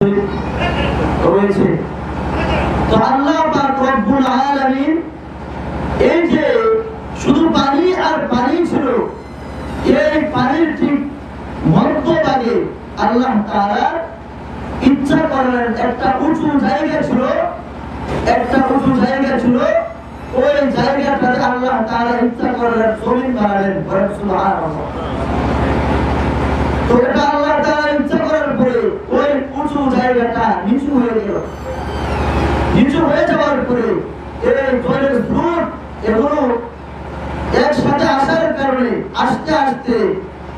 শরীফ রয়েছে। তো আল্লাহ পাক রব্বুল আলামিন এই যে শুধু পানি আর পানি ছিল, এই পানির ঠিক মধ্যভাগে আল্লাহ তাআলা ইচ্ছা করলেন একটা উঁচু জায়গা ছিল, ওই জায়গাটাতে আল্লাহ তাআলা ইচ্ছা করলেন জমিন বানালেন। সুবহানাল্লাহ। তো এটা আল্লাহ তাআলা ইচ্ছা করার পরে ওই উঁচু জায়গাটা নিচু হয়ে গেল। নিচু হয়ে যাওয়ার পরে এই জলের স্রোত এগুলো একসাথে আসার কারণে আস্তে আস্তে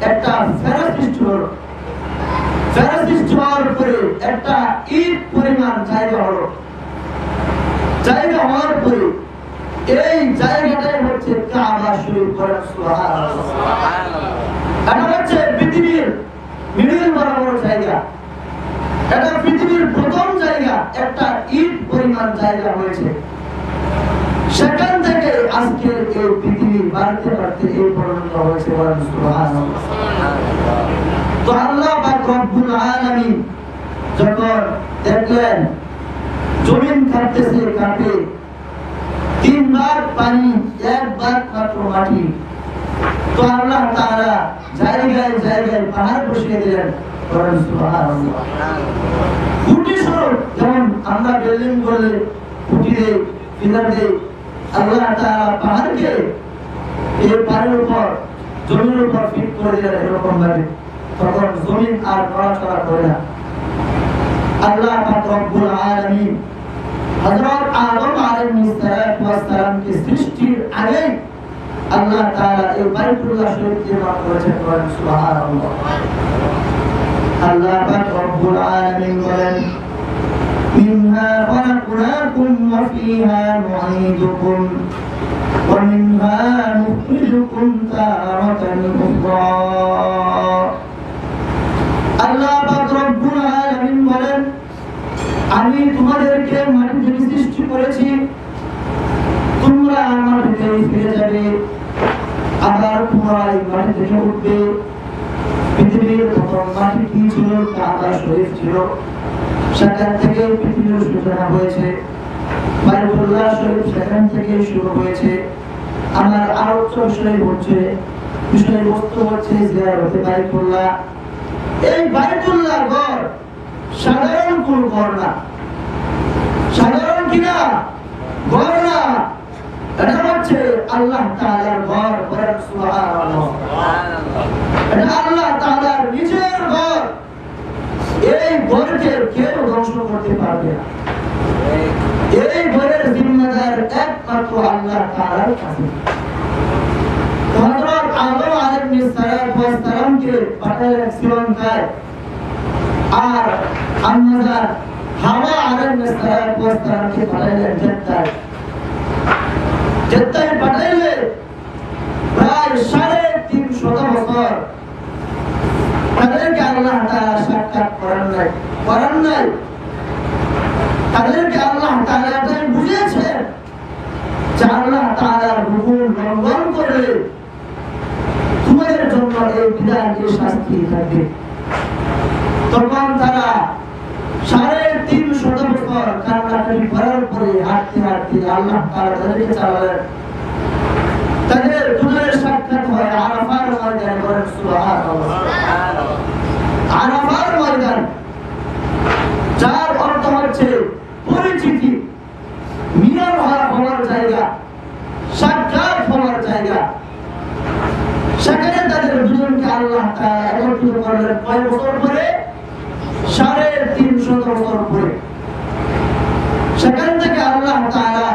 একটা ফেরা সৃষ্টি হলো। ফেরা সৃষ্টি হওয়ার পরে একটা ইট পরিমাণ জায়গা হলো। জায়গা হওয়ার পরে এই জায়গাটাই হচ্ছে কাবা শরীফ। সুবহানাল্লাহ। এটা হচ্ছে পৃথিবীর মিডল বরাবর জায়গা। এটা পৃথিবীর প্রথম জায়গা, একটা ইট পরিমাণ জায়গা হয়েছে। সেখান থেকে আজকে এই পৃথিবী বাড়তে বাড়তে এই পর্যন্ত হয়েছে। সুবহানাল্লাহ। তো আল্লাহ পাক রব্বুল আলামিন যখন দেখলেন জমিন কাঁপতেছে, কাঁপে, 3 বার পানি, 1 বার মাত্র মাটি, তো আল্লাহ তাআলা জায়গায় জায়গায় পাহাড় বসিয়ে দিলেন। সুবহানাল্লাহ। খুঁটি স্বরূপ, যেমন আমরা বিল্ডিং করলে খুঁটি দেই, পিলার দেই, আল্লাহ তাআলা পাহাড়কে এই পাহাড়ের উপর, জমির উপর ফিট করে দিলেন এরকম ভাবে। তখন জমিন আর নড়াচড়া করে না। আল্লাহ পাক রব্বুল আলামিন হযরত আদম আলাইহিস সালাম কে সৃষ্টির আগে আল্লাহ তাআলা এই বাইতুল্লাহ শরীফ নির্মাণ করেছেন। সুবহানাল্লাহ। আল্লাহ পাক রব্বুল আলামিন বলেন, মিনহা খালাকনাকুম ওয়া ফিহা নুঈদুকুম ওয়া মিনহা নুখরিজুকুম তারাতান উখরা। আল্লাহ পাক রব্বুল আলামিন বলেন, আমি তোমাদেরকে মাটি থেকে সৃষ্টি করেছি, তোমরা মাটিতে ফিরে যাবে, আবার পুনরায় মাটি থেকে উঠবে। পৃথিবীর প্রথম মাটি কি ছিল? কাবা শরীফ ছিল। সেখান থেকে পৃথিবীর সূচনা হয়েছে। বাইতুল্লাহ শরীফ সেখান থেকে শুরু হয়েছে। আমার আলোচ্য বিষয়বস্তু হচ্ছে জিয়ারতে বাইতুল্লাহ। এই বাইতুল্লাহ ঘর সাধারণ কোন ঘর না, সাধারণ কিনা ঘর না, এটা হচ্ছে আল্লাহ তাআলার ঘর। সুবহানাল্লাহ। এটা আল্লাহ তাআলার নিজের ঘর। এই ঘরকে কেউ ধ্বংস করতে পারবে না। এই ঘরের জিম্মাদার একমাত্র আল্লাহ তাআলার কাছে। হযরত আদম আলাইহিস সালামকে পাঠালেন শ্রীলঙ্কায়, আর আম্মাজান হাওয়া আলাইহিস সালামকে পাঠালেন জেদ্দায়। জেদ্দায় পাঠাইলে প্রায় 350 বছর তাদেরকে আল্লাহ তাআলা সাক্ষাৎ করেন নাই। তাদেরকে আল্লাহ তাআলা এটাই বুঝিয়েছেন যে আল্লাহ তাআলার হুকুম লঙ্ঘন করলে তোমাদের জন্য এই বিধান, এই শাস্তি থাকবে। তখন তারা 350 বছর কান্নাকাটি করার পরে হাঁটতে হাঁটতে আল্লাহ তাআলা তাদেরকে চালালেন। তাদের দুজনের সাক্ষাৎ হয় আরাফার ময়দানে। সুবহানাল্লাহ। আরাফার ময়দান, যার অর্থ হচ্ছে পরিচিতি, মিলন হওয়ার জায়গা, সাক্ষাৎ হওয়ার জায়গা। সেখানে তাদের দুজনকে আল্লাহ তাআলা একত্রিত করলেন। কয় বছর পরে? 350 বছর পরে। সেখান থেকে আল্লাহ তাআলা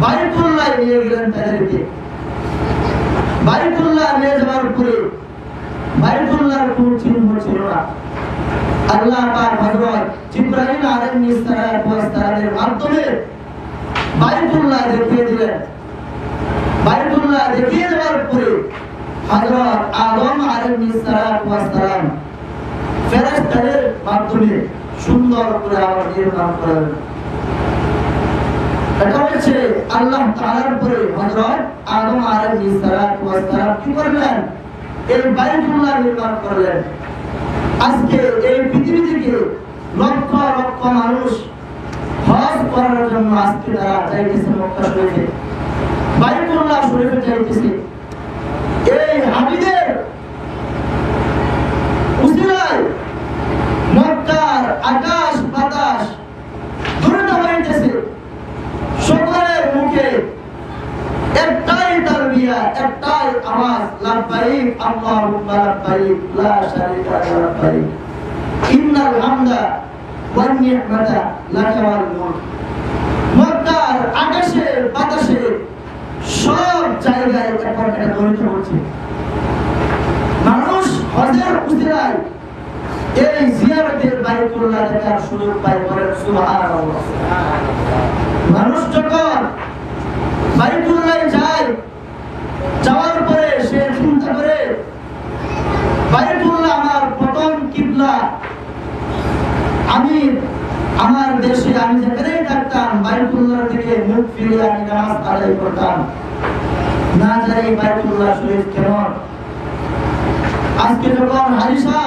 বাইতুল্লাহ নিয়ে গেলেন তাদেরকে। বাইতুল্লাহ নিয়ে যাওয়ার পরে বাইতুল্লাহর কোন চিহ্ন ছিল না। আল্লাহ পাক হযরত জিবরাইল আলাইহিস সালামের মাধ্যমে বাইতুল্লাহ দেখিয়ে দিলেন। বাইতুল্লাহ দেখিয়ে দেওয়ার পরে হযরত আদম আলাইহিস সালাম ফেরেশতাদের মাধ্যমে সুন্দর করে আবার নির্মাণ করলেন। এটা হচ্ছে আল্লাহ তাআলার পরে হযরত আদম আলাইহিস সালাম কি করলেন? এই বাইতুল্লাহ নির্মাণ করলেন। আজকে এই পৃথিবী থেকে মক্কা শরীফে বাইতুল্লাহ শরীফে যাইতেছে। এই হাবিদের উসিলায় মক্কার আকাশ বাতাস ধরে হইতেছে। সকলের মুখে একটাই তালবিয়া, একটাই আওয়াজ, লাব্বাইক আল্লাহুম্মা লাব্বাইক লা শারীকা লাক লাব্বাইক ইন্নাল হামদা ওয়ান নি'মাতা লাকা ওয়াল মুলক। মক্কার আকাশে বাতাসে সব জায়গায় এখন এটা ধ্বনিত হচ্ছে। মানুষ হজের উসিলায় এই জিয়ারতের বাইতুল্লাহ দেখার সুযোগ পায়, বলেন সুবহানাল্লাহ। মানুষ যখন বাইতুল্লাহ যায়, যাওয়ার পরে সে চিন্তা করে বাইতুল্লাহ আমার প্রথম কিবলা। আমি আমার দেশে আমি যেখানেই থাকতাম বাইতুল্লাহর দিকে মুখ ফিরিয়ে আমি নামাজ আদায় করতাম, না জানি বাইতুল্লাহ শরীফ কেমন। আজকে যখন হারিসা